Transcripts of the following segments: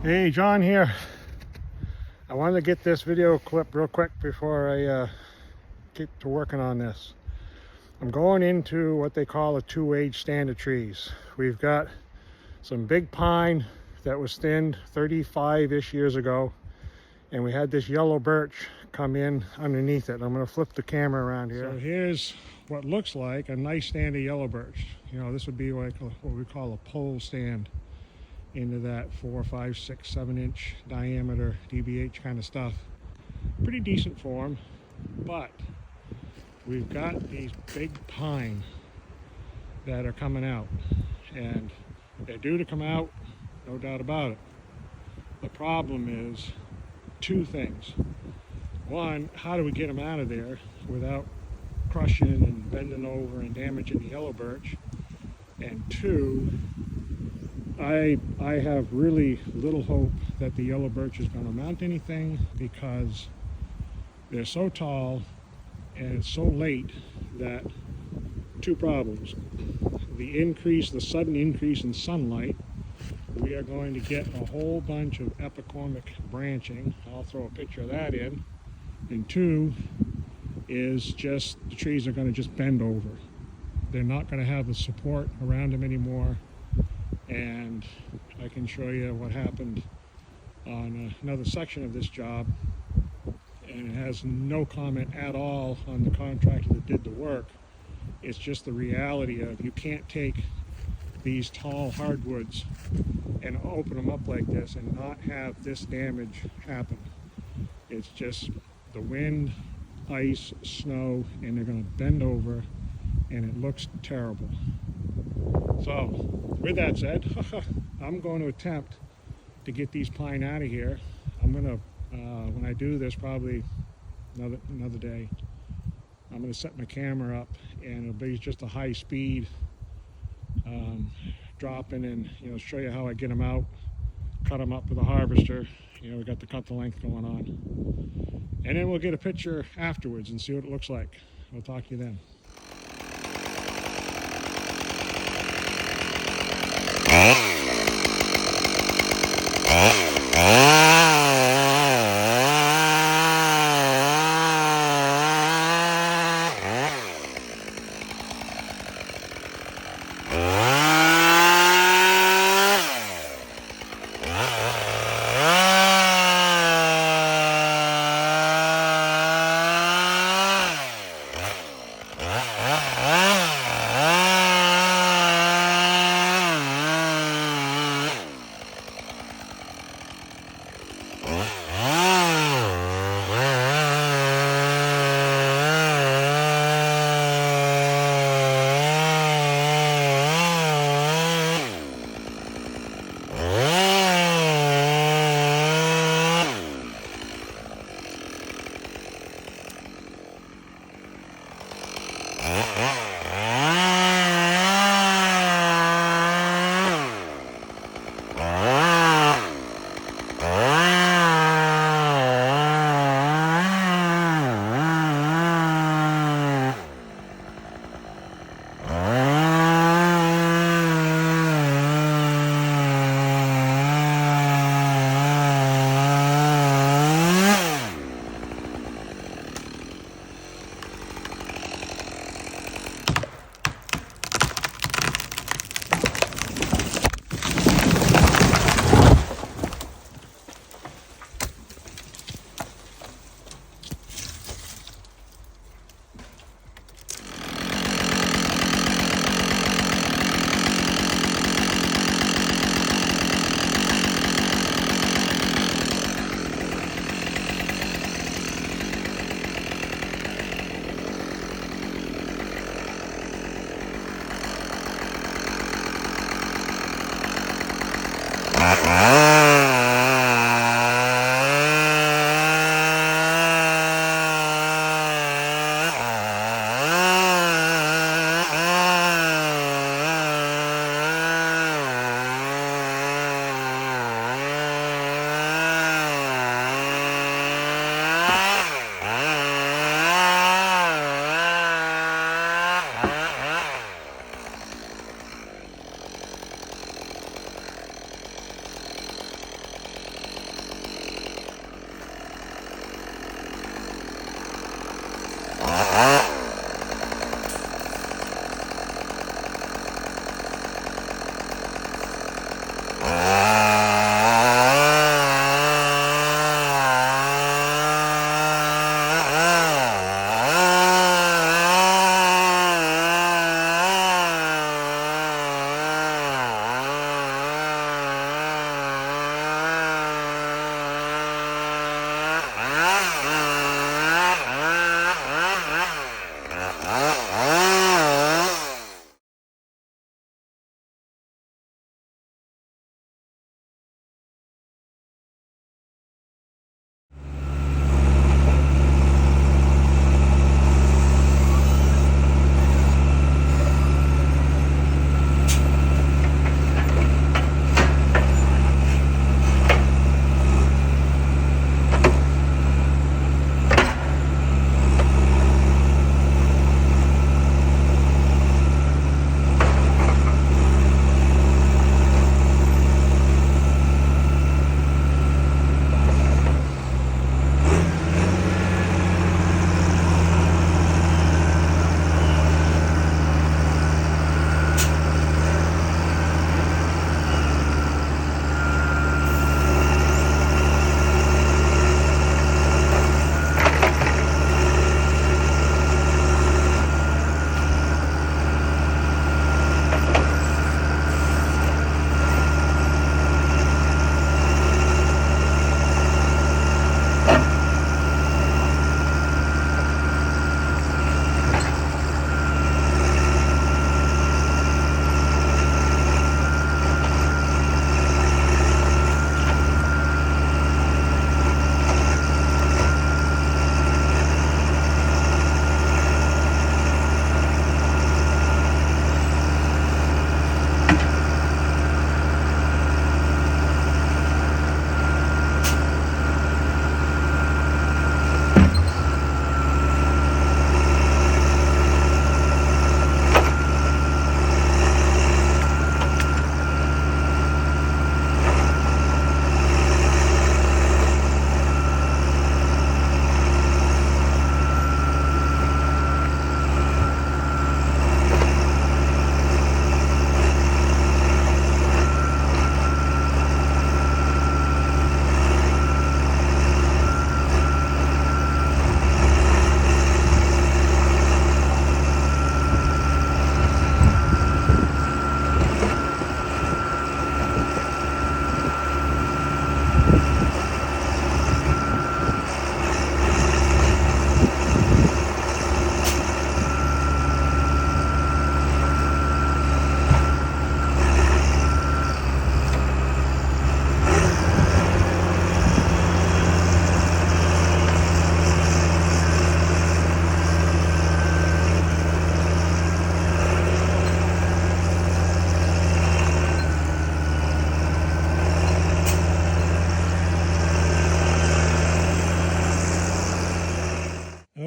Hey, John here. I wanted to get this video clip real quick before I get to working on this. I'm going into what they call a two-age stand of trees. We've got some big pine that was thinned 35-ish years ago, and we had this yellow birch come in underneath it. I'm going to flip the camera around here. So here's what looks like a nice stand of yellow birch. You know, this would be like what we call a pole stand into that 4, 5, 6, 7 inch diameter DBH kind of stuff. Pretty decent form, but we've got these big pine that are coming out, and they're due to come out, no doubt about it. The problem is two things. One, how do we get them out of there without crushing and bending over and damaging the yellow birch? And two, I have really little hope that the yellow birch is going to mount anything, because they're so tall and it's so late that two problems. The sudden increase in sunlight, we are going to get a whole bunch of epicormic branching. I'll throw a picture of that in. And two is just the trees are going to just bend over. They're not going to have the support around them anymore. And I can show you what happened on another section of this job, and it has no comment at all on the contractor that did the work. It's just the reality of you can't take these tall hardwoods and open them up like this and not have this damage happen. It's just the wind, ice, snow, and they're going to bend over, and it looks terrible. So, with that said, I'm going to attempt to get these pine out of here. I'm going to, when I do this, probably another day, I'm going to set my camera up, and it'll be just a high speed dropping, and show you how I get them out, cut them up with a harvester. We got the cut the length going on, and then we'll get a picture afterwards and see what it looks like. I'll talk to you then.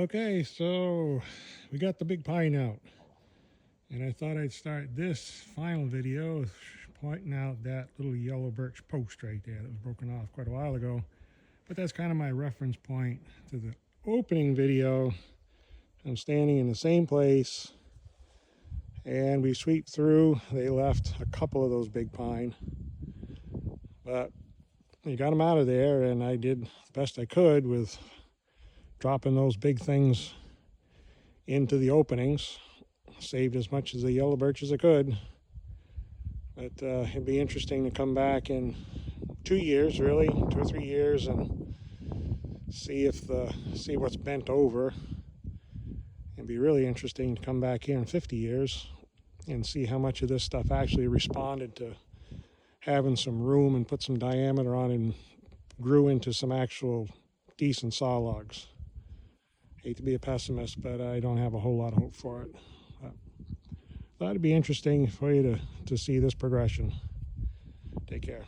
Okay, so we got the big pine out, and I thought I'd start this final video pointing out that little yellow birch post right there that was broken off quite a while ago. But that's kind of my reference point to the opening video. I'm standing in the same place, and we sweep through. They left a couple of those big pine, but we got them out of there, and I did the best I could with dropping those big things into the openings. Saved as much as the yellow birch as I could. But it'd be interesting to come back in 2 years, really, 2 or 3 years, and see what's bent over. It'd be really interesting to come back here in 50 years and see how much of this stuff actually responded to having some room and put some diameter on it and grew into some actual decent saw logs. Hate to be a pessimist, but I don't have a whole lot of hope for it. Thought it'd be interesting for you to see this progression. Take care.